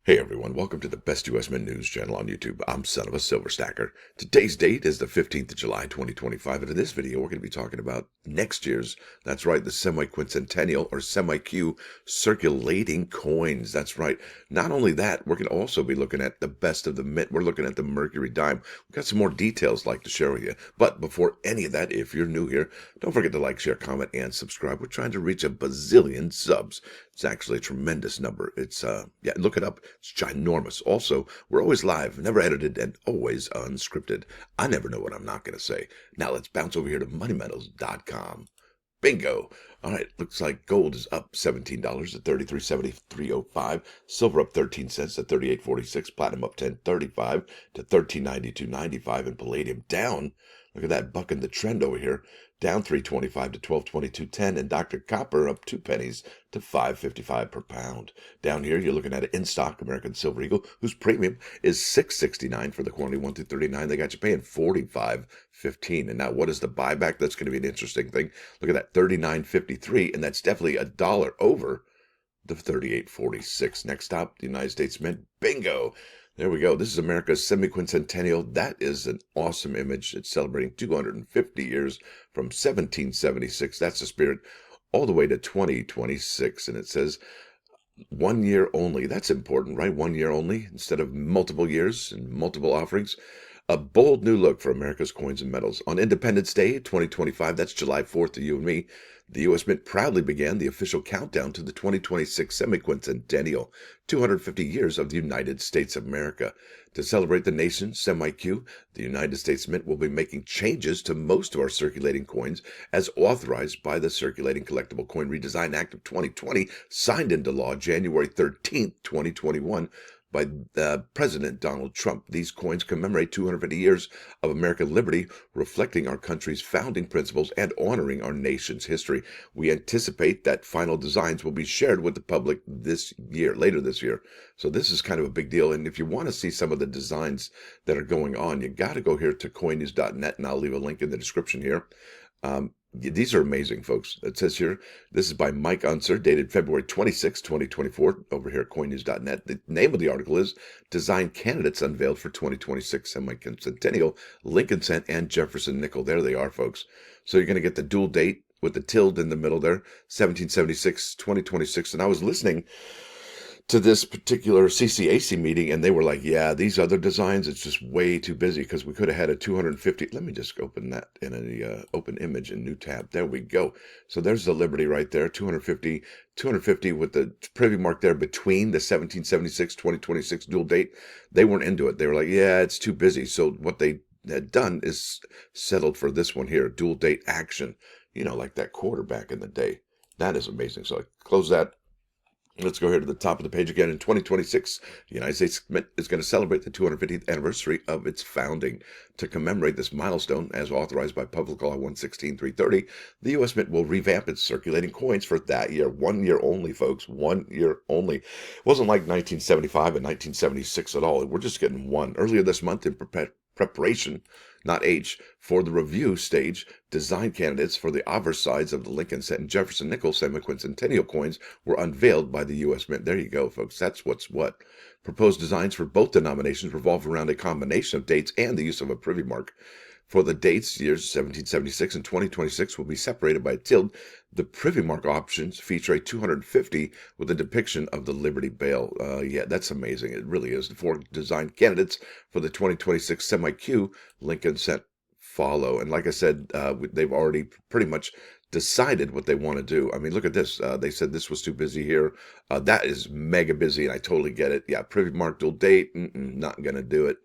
Hey everyone, welcome to the best US Men news channel on YouTube. I'm Son of a Silver Stacker. Today's date is the 15th of July, 2025, and in this video we're going to be talking about next year's, that's right, the Semiquincentennial or Semi-Q circulating coins. That's right. Not only that, we're going to also be looking at the best of the mint. We're looking at the Mercury dime. We've got some more details like to share with you. But before any of that, if you're new here, don't forget to like, share, comment, and subscribe. We're trying to reach a bazillion subs. It's actually a tremendous number. It's, yeah, look it up. It's ginormous. Also, we're always live, never edited, and always unscripted. I never know what I'm not going to say. Now let's bounce over here to moneymetals.com. Bingo. All right, looks like gold is up $17 at 33.7305. Silver up 13 cents at 38.46. Platinum up 10.35 to 13.92.95. And palladium down. Look at that, bucking the trend over here. Down 3.25 to 12.22.10. And Dr. Copper up 2 pennies to 5.55 per pound. Down here, you're looking at an in-stock American Silver Eagle, whose premium is $6.69 for the quantity 1 through 39. They got you paying $45.15. And now, what is the buyback? That's going to be an interesting thing. Look at that, $39.53, and that's definitely $1 over the 38.46. Next stop, the United States Mint. Bingo. There we go. This is America's Semiquincentennial. That is an awesome image. It's celebrating 250 years from 1776. That's the spirit. All the way to 2026. And it says 1 year only. That's important, right? 1 year only instead of multiple years and multiple offerings. A bold new look for America's coins and metals. On Independence Day 2025, that's July 4th to you and me, the U.S. Mint proudly began the official countdown to the 2026 Semiquincentennial, 250 years of the United States of America. To celebrate the nation's Semi-Q, the United States Mint will be making changes to most of our circulating coins as authorized by the Circulating Collectible Coin Redesign Act of 2020, signed into law January 13th, 2021, by President Donald Trump. These coins commemorate 250 years of American liberty, reflecting our country's founding principles and honoring our nation's history. We anticipate that final designs will be shared with the public this year, later this year. So this is kind of a big deal. And if you want to see some of the designs that are going on, you got to go here to coinnews.net, and I'll leave a link in the description here. These are amazing, folks. It says here, this is by Mike Unser, dated February 26, 2024, over here at CoinNews.net. The name of the article is Design Candidates Unveiled for 2026 Semiquincentennial, Lincoln Cent, and Jefferson Nickel. There they are, folks. So you're going to get the dual date with the tilde in the middle there, 1776, 2026. And I was listening to this particular CCAC meeting, and they were like, yeah, these other designs, it's just way too busy because we could have had a 250. Let me just open that in a open image in new tab. There we go. So there's the Liberty right there, 250 with the privy mark there between the 1776, 2026 dual date. They weren't into it. They were like, yeah, it's too busy. So what they had done is settled for this one here, dual date action, you know, like that quarterback in the day. That is amazing. So I close that. Let's go here to the top of the page again. In 2026, the United States Mint is going to celebrate the 250th anniversary of its founding. To commemorate this milestone, as authorized by Public Law 116.330, the U.S. Mint will revamp its circulating coins for that year. 1 year only, folks. 1 year only. It wasn't like 1975 and 1976 at all. We're just getting one. Earlier this month, in preparation, not H, for the review stage, design candidates for the obverse sides of the Lincoln Cent and Jefferson Nickel Semiquincentennial coins were unveiled by the U.S. Mint. There you go, folks. That's what's what. Proposed designs for both denominations revolve around a combination of dates and the use of a privy mark. For the dates, years 1776 and 2026 will be separated by a tilde. The privy mark options feature a 250 with a depiction of the Liberty Bell. Yeah, that's amazing. It really is. The 4 design candidates for the 2026 Semi-Q Lincoln Cent follow. And like I said, they've already pretty much decided what they want to do. I mean, look at this. They said this was too busy here. That is mega busy, and I totally get it. Yeah, privy mark dual date, not going to do it.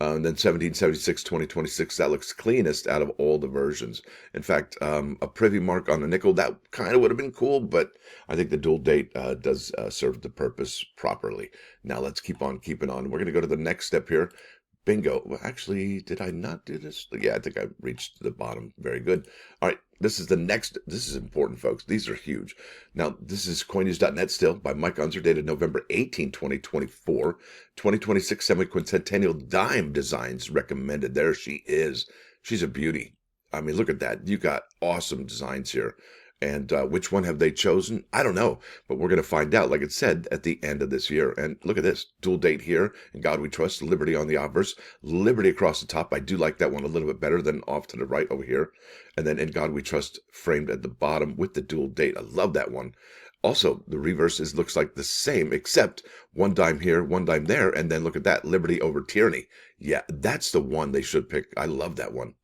And then 1776, 2026, that looks cleanest out of all the versions. In fact, a privy mark on the nickel, that kind of would have been cool, but I think the dual date does serve the purpose properly. Now let's keep on keeping on. We're going to go to the next step here. Bingo. Well, actually, did I not do this? Yeah, I think I reached the bottom. Very good. All right, this is the next. This is important, folks. These are huge. Now, this is CoinNews.net still by Mike Unser, dated November 18, 2024. 2026 Semiquincentennial dime designs recommended. There she is. She's a beauty. I mean, look at that. You got awesome designs here. And which one have they chosen? I don't know, but we're going to find out, like it said, at the end of this year. And look at this, dual date here. In God we trust, liberty on the obverse, liberty across the top. I do like that one a little bit better than off to the right over here. And then in God we trust, framed at the bottom with the dual date. I love that one. Also, the reverse looks like the same, except one dime here, one dime there. And then look at that, liberty over tyranny. Yeah, that's the one they should pick. I love that one.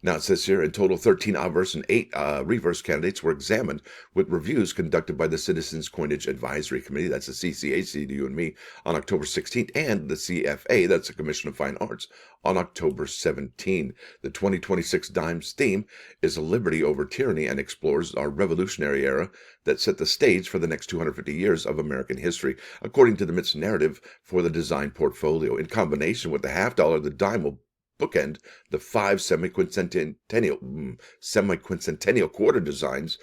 Now it says here, in total, 13 obverse and 8 reverse candidates were examined with reviews conducted by the Citizens Coinage Advisory Committee, that's the CCAC to you and me, on October 16th, and the CFA, that's the Commission of Fine Arts, on October 17th. The 2026 Dimes theme is liberty over tyranny and explores our revolutionary era that set the stage for the next 250 years of American history, according to the MIT's narrative for the design portfolio. In combination with the half dollar, the dime will bookend the 5 semiquincentennial quarter designs,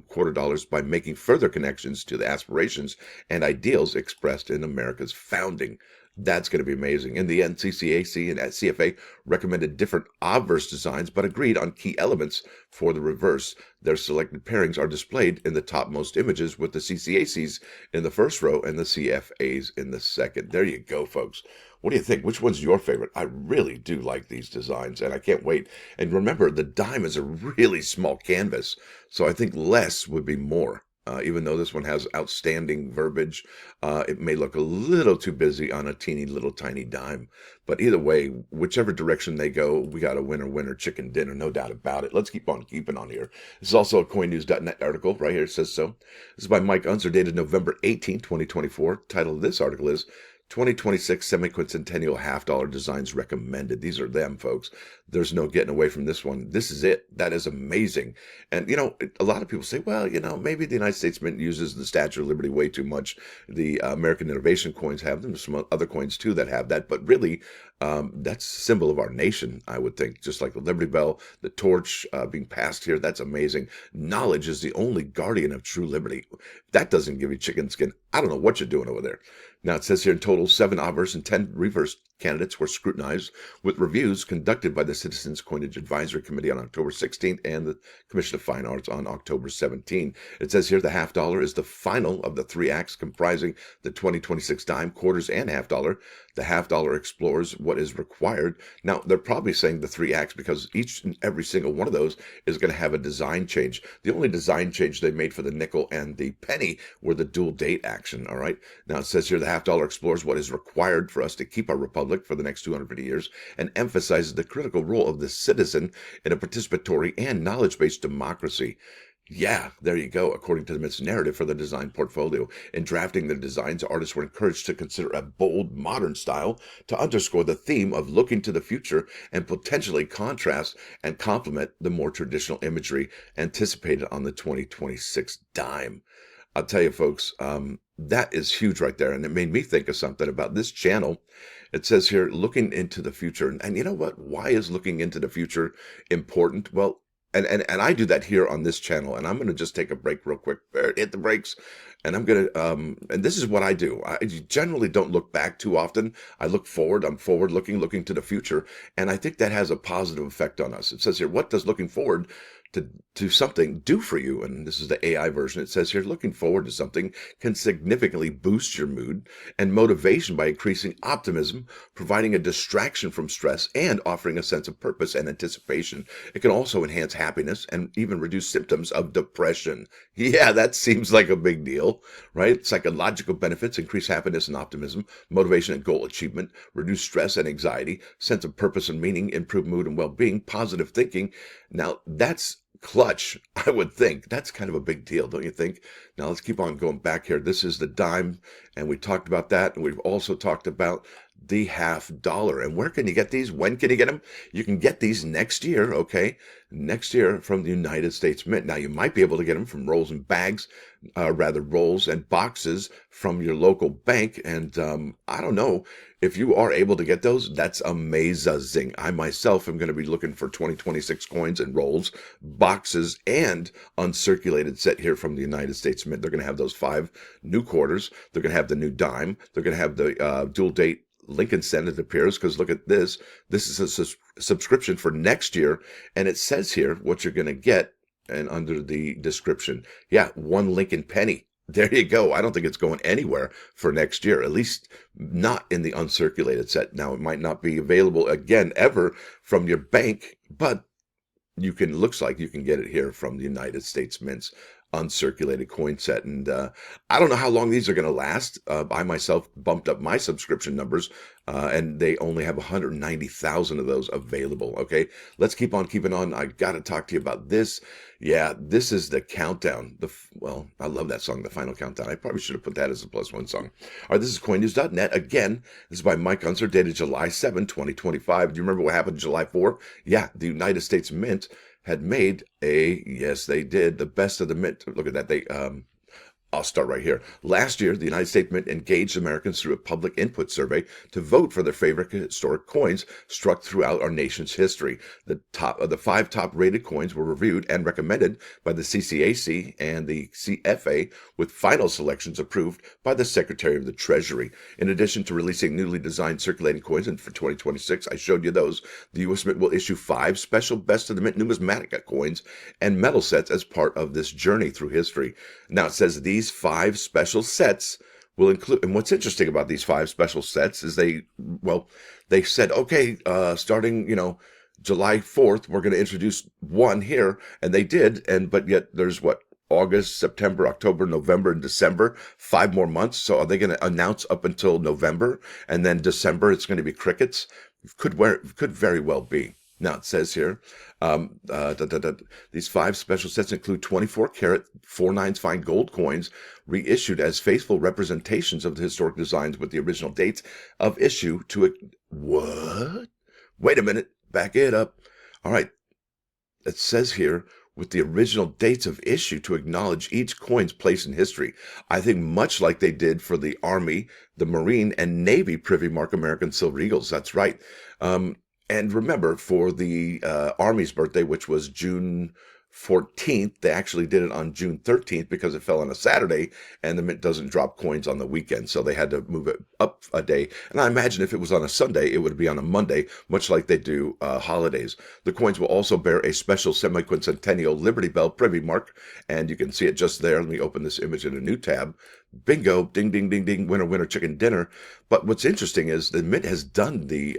quarter dollars, by making further connections to the aspirations and ideals expressed in America's founding. That's going to be amazing. In the end, CCAC and CFA recommended different obverse designs, but agreed on key elements for the reverse. Their selected pairings are displayed in the topmost images, with the CCACs in the first row and the CFAs in the second. There you go, folks. What do you think? Which one's your favorite? I really do like these designs, and I can't wait. And remember, the dime is a really small canvas, so I think less would be more. Even though this one has outstanding verbiage, it may look a little too busy on a teeny little tiny dime. But either way, whichever direction they go, we got a winner chicken dinner, no doubt about it. Let's keep on keeping on here. This is also a CoinNews.net article. Right here it says so. This is by Mike Unser, dated November 18, 2024. Title of this article is 2026 Semiquincentennial half-dollar designs recommended. These are them, folks. There's no getting away from this one. This is it. That is amazing. And, a lot of people say, well, maybe the United States Mint uses the Statue of Liberty way too much. The American Innovation coins have them. There's some other coins, too, that have that. But really, that's a symbol of our nation, I would think. Just like the Liberty Bell, the torch being passed here. That's amazing. Knowledge is the only guardian of true liberty. If that doesn't give you chicken skin, I don't know what you're doing over there. Now, it says here in total, 7 obverse and 10 reverse candidates were scrutinized, with reviews conducted by the Citizens Coinage Advisory Committee on October 16th and the Commission of Fine Arts on October 17th. It says here the half dollar is the final of the 3 acts comprising the 2026 dime, quarters, and half dollar. The half dollar explores what is required. Now, they're probably saying the 3 acts because each and every single one of those is going to have a design change. The only design change they made for the nickel and the penny were the dual date action, all right? Now, it says here the half dollar explores what is required for us to keep our republic for the next 250 years and emphasizes the critical role of the citizen in a participatory and knowledge-based democracy. Yeah, there you go. According to the MIT's narrative for the design portfolio, in drafting the designs, artists were encouraged to consider a bold, modern style to underscore the theme of looking to the future and potentially contrast and complement the more traditional imagery anticipated on the 2026 dime. I'll tell you, folks, that is huge right there. And it made me think of something about this channel. It says here, looking into the future. And you know what? Why is looking into the future important? Well, and I do that here on this channel, and I'm going to just take a break real quick, hit the brakes, and I'm going to, and this is what I do. I generally don't look back too often. I look forward. I'm forward looking to the future, and I think that has a positive effect on us. It says here, what does looking forward to something do for you? And this is the AI version. It says here, looking forward to something can significantly boost your mood and motivation by increasing optimism, providing a distraction from stress, and offering a sense of purpose and anticipation. It can also enhance happiness and even reduce symptoms of depression. Yeah, that seems like a big deal, right? Psychological benefits: increase happiness and optimism, motivation and goal achievement, reduce stress and anxiety, sense of purpose and meaning, improve mood and well-being, positive thinking. Now, that's clutch, I would think. That's kind of a big deal, don't you think? Now, let's keep on going back here. This is the dime, and we talked about that, and we've also talked about the half dollar. And where can you get these? When can you get them? You can get these next year, okay? Next year from the United States Mint. Now, you might be able to get them from rolls and bags, rolls and boxes from your local bank. And I don't know. If you are able to get those, that's amazing. I myself am going to be looking for 2026 coins and rolls, boxes, and uncirculated set here from the United States Mint. They're going to have those 5 new quarters. They're going to have the new dime. They're going to have the dual date Lincoln Cent, it appears, because look at this. This is a subscription for next year, and it says here what you're going to get and under the description. Yeah, one Lincoln penny. There you go. I don't think it's going anywhere for next year, at least not in the uncirculated set. Now, it might not be available again ever from your bank, but looks like you can get it here from the United States Mint's uncirculated coin set. And I don't know how long these are going to last. I myself bumped up my subscription numbers, and they only have 190,000 of those available. Okay, let's keep on keeping on. I got to talk to you about this. Yeah, this is the countdown. Well, I love that song, The Final Countdown. I probably should have put that as a +1 song. All right, this is CoinNews.net. Again, this is by Mike Unser, dated July 7, 2025. Do you remember what happened July 4? Yeah, the United States Mint had made yes, they did, the best of the mint. Look at that. I'll start right here. Last year, the United States Mint engaged Americans through a public input survey to vote for their favorite historic coins struck throughout our nation's history. The 5 top-rated coins were reviewed and recommended by the CCAC and the CFA, with final selections approved by the Secretary of the Treasury. In addition to releasing newly designed circulating coins, and for 2026, I showed you those, the U.S. Mint will issue 5 special Best of the Mint numismatic coins and metal sets as part of this journey through history. Now, it says these 5 special sets will include, and what's interesting about these 5 special sets is they said, okay, starting, July 4th, we're going to introduce one here, and they did, but yet there's August, September, October, November, and December, 5 more months. So are they going to announce up until November, and then December it's going to be crickets? Could very well be. Now, it says here, these 5 special sets include 24-karat 4/9 fine gold coins reissued as faithful representations of the historic designs with the original dates of issue to what? Wait a minute. Back it up. All right. It says here, with the original dates of issue to acknowledge each coin's place in history. I think much like they did for the Army, the Marine, and Navy Privy Mark American Silver Eagles. That's right. And remember, for the Army's birthday, which was June 14th, they actually did it on June 13th because it fell on a Saturday, and the Mint doesn't drop coins on the weekend, so they had to move it up a day. And I imagine if it was on a Sunday, it would be on a Monday, much like they do holidays. The coins will also bear a special Semiquincentennial Liberty Bell Privy Mark, and you can see it just there. Let me open this image in a new tab. Bingo, ding, ding, ding, ding, winner, winner, chicken dinner. But what's interesting is the Mint has done the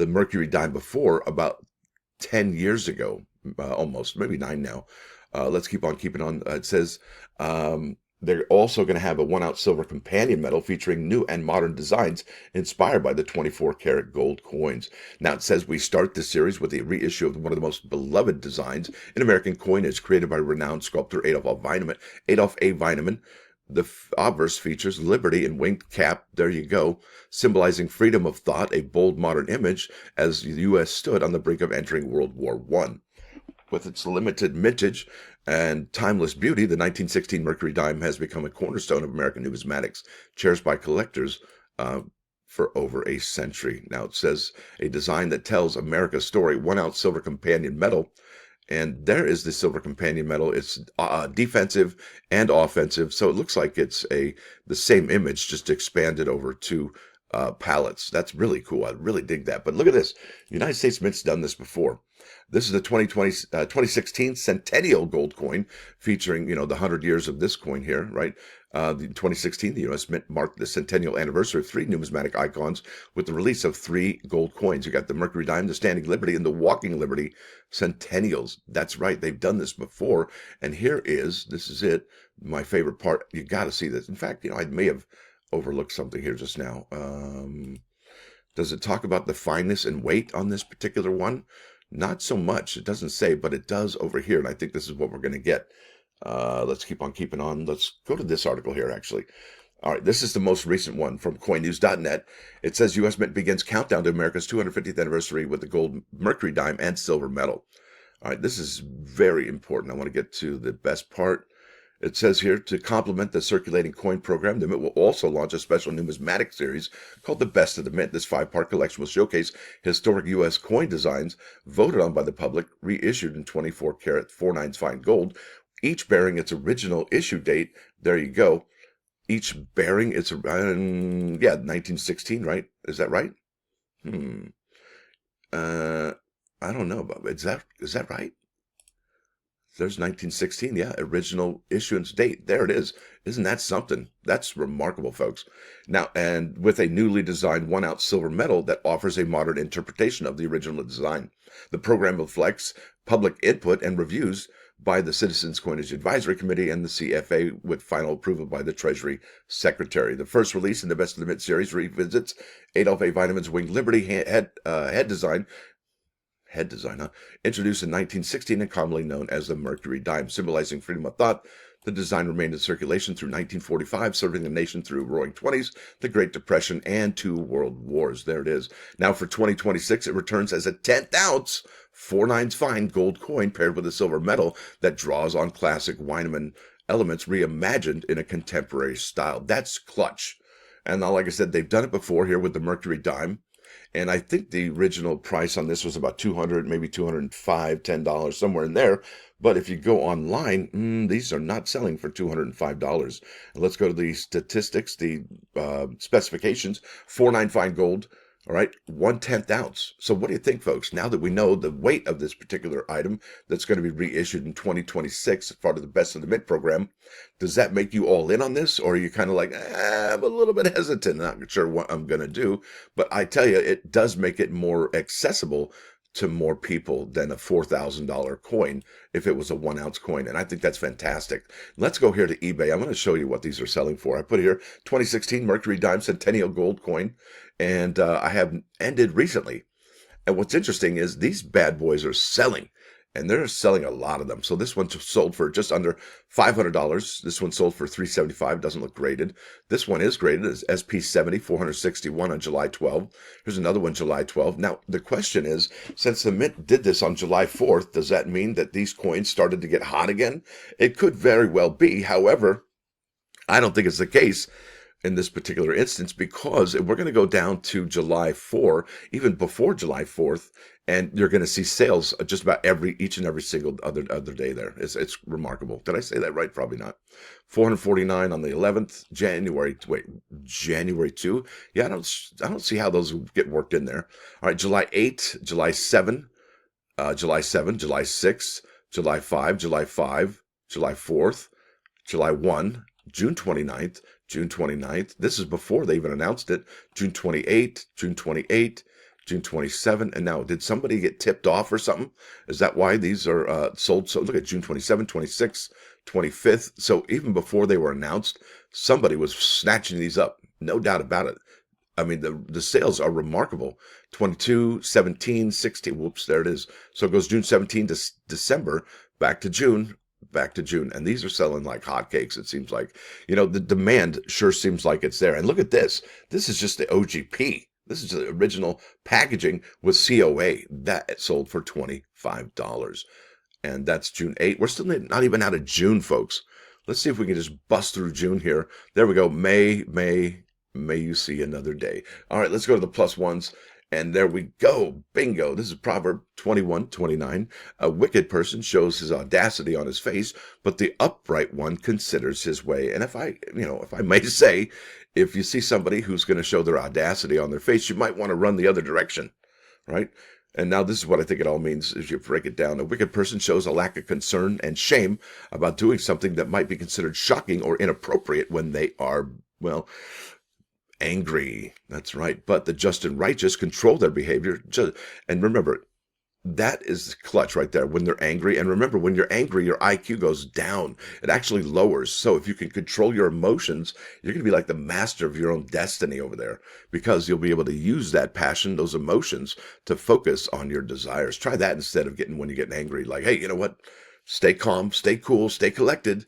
Mercury dime before about 10 years ago, almost, maybe 9 now. Let's keep on keeping on. It says they're also going to have a 1-ounce silver companion medal featuring new and modern designs inspired by the 24-karat gold coins. Now, it says we start this series with a reissue of one of the most beloved designs in American coinage, created by renowned sculptor Adolf A. Weinemann. The obverse features liberty and winged cap, there you go, symbolizing freedom of thought, a bold modern image as the U.S. stood on the brink of entering World War I. With its limited mintage and timeless beauty, the 1916 Mercury dime has become a cornerstone of American numismatics, cherished by collectors for over a century. Now, it says a design that tells America's story, 1-ounce silver companion medal. And there is the silver companion medal. It's defensive and offensive, so it looks like it's the same image, just expanded over 2 pallets. That's really cool. I really dig that. But look at this. The United States Mint's done this before. This is the 2016 Centennial gold coin, featuring, the 100 years of this coin here, right? The 2016, the U.S. Mint marked the centennial anniversary of 3 numismatic icons with the release of 3 gold coins. You got the Mercury dime, the Standing Liberty, and the Walking Liberty Centennials. That's right. They've done this before. And this is it, my favorite part. You got to see this. In fact, I may have overlooked something here just now. Does it talk about the fineness and weight on this particular one? Not so much. It doesn't say, but it does over here. And I think this is what we're going to get. Let's keep on keeping on. Let's go to this article here, actually. All right, this is the most recent one from CoinNews.net. It says U.S. Mint begins countdown to America's 250th anniversary with the gold Mercury dime and silver medal. All right, this is very important. I want to get to the best part. It says here, to complement the circulating coin program, the Mint will also launch a special numismatic series called the Best of the Mint. This 5-part collection will showcase historic U.S. coin designs voted on by the public, reissued in 24-karat 4/9 fine gold, each bearing its original issue date. There you go. Each bearing its, 1916, right? Is that right? I don't know, but is that right? There's 1916. Yeah, original issuance date. There it is. Isn't that something? That's remarkable, folks. Now, and with a newly designed 1-ounce silver medal that offers a modern interpretation of the original design. The program reflects public input and reviews by the Citizens Coinage Advisory Committee and the CFA with final approval by the Treasury Secretary. The first release in the Best of the Mint series revisits Adolf A. Weinemann's Winged Liberty head design, introduced in 1916 and commonly known as the Mercury dime, symbolizing freedom of thought. The design remained in circulation through 1945, serving the nation through Roaring Twenties, the Great Depression, and 2 world wars. There it is. Now for 2026, it returns as a 10th ounce, 4/9 fine gold coin paired with a silver medal that draws on classic Weinemann elements reimagined in a contemporary style. That's clutch. And now, like I said, they've done it before here with the Mercury dime. And I think the original price on this was about $200, maybe $205, $10, somewhere in there. But if you go online, these are not selling for $205. And let's go to the statistics, the specifications. 4/9 fine gold. All right, 1/10 ounce. So what do you think, folks? Now that we know the weight of this particular item that's going to be reissued in 2026 as part of the Best of the Mint program, does that make you all in on this? Or are you kind of like, I'm a little bit hesitant, not sure what I'm going to do? But I tell you, it does make it more accessible to more people than a $4,000 coin if it was a 1-ounce coin. And I think that's fantastic. Let's go here to eBay. I'm going to show you what these are selling for. I put here 2016 Mercury dime Centennial gold coin, and I have ended recently. And what's interesting is these bad boys are selling, and they're selling a lot of them. So this one sold for just under $500. This one sold for $375. Doesn't look graded. This one is graded as SP70, 461 on July 12. Here's another one, July 12. Now, the question is, since the Mint did this on July 4th, does that mean that these coins started to get hot again? It could very well be. However, I don't think it's the case in this particular instance, because we're going to go down to July 4, even before July 4th, and you're going to see sales just about each and every single other day there. It's remarkable. Did I say that right? Probably not. 449 on the 11th, January 2. Yeah, I don't see how those get worked in there. All right, July 8, July 7, July 7, July 6, July 5, July 5, July 4th, July 1, June 29th, June 29th. This is before they even announced it. June 28, June 28, June 27. And now, did somebody get tipped off or something? Is that why these are sold? So look at June 27, 26, 25th. So even before they were announced, somebody was snatching these up. No doubt about it. I mean, the sales are remarkable. 22, 17, 16. Whoops, there it is. So it goes June 17 to December, back to June. And these are selling like hotcakes, it seems like. The demand sure seems like it's there. And look at this. This is just the OGP. This is the original packaging with COA. That sold for $25. And that's June 8. We're still not even out of June, folks. Let's see if we can just bust through June here. There we go. May you see another day. All right, let's go to the plus ones. And there we go. Bingo. This is Proverb 21:29. A wicked person shows his audacity on his face, but the upright one considers his way. And if I may say, if you see somebody who's going to show their audacity on their face, you might want to run the other direction, right? And now this is what I think it all means as you break it down. A wicked person shows a lack of concern and shame about doing something that might be considered shocking or inappropriate when they are, angry. That's right. But the just and righteous control their behavior. And remember, that is clutch right there when they're angry. And remember, when you're angry, your IQ goes down. It actually lowers. So if you can control your emotions, you're going to be like the master of your own destiny over there, because you'll be able to use that passion, those emotions, to focus on your desires. Try that instead of when you're getting angry. Like, hey, you know what? Stay calm, stay cool, stay collected.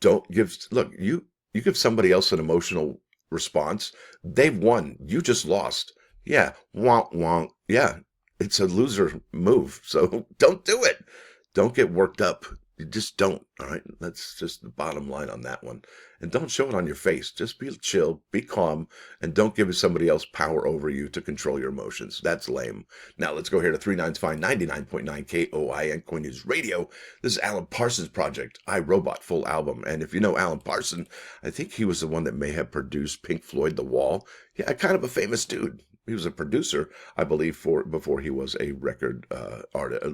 You give somebody else an emotional response, they've won. You just lost. Yeah. Wonk, wonk. Yeah. It's a loser move. So don't do it. Don't get worked up. You just don't. All right. That's just the bottom line on that one. And don't show it on your face. Just be chill, be calm, and don't give somebody else power over you to control your emotions. That's lame. Now let's go here to 39's Fine 99.9 KOIN CoinNews Radio. This is Alan Parsons' project, iRobot full album. And if you know Alan Parsons, I think he was the one that may have produced Pink Floyd The Wall. Yeah, kind of a famous dude. He was a producer, I believe, before he was a record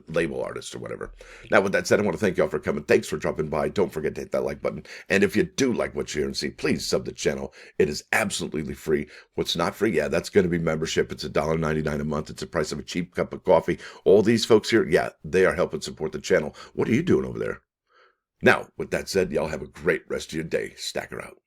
label artist or whatever. Now, with that said, I want to thank y'all for coming. Thanks for dropping by. Don't forget to hit that like button. And if you do like what you hear and see, please sub the channel. It is absolutely free. What's not free? Yeah, that's going to be membership. It's $1.99 a month. It's the price of a cheap cup of coffee. All these folks here, yeah, they are helping support the channel. What are you doing over there? Now, with that said, y'all have a great rest of your day. Stacker out.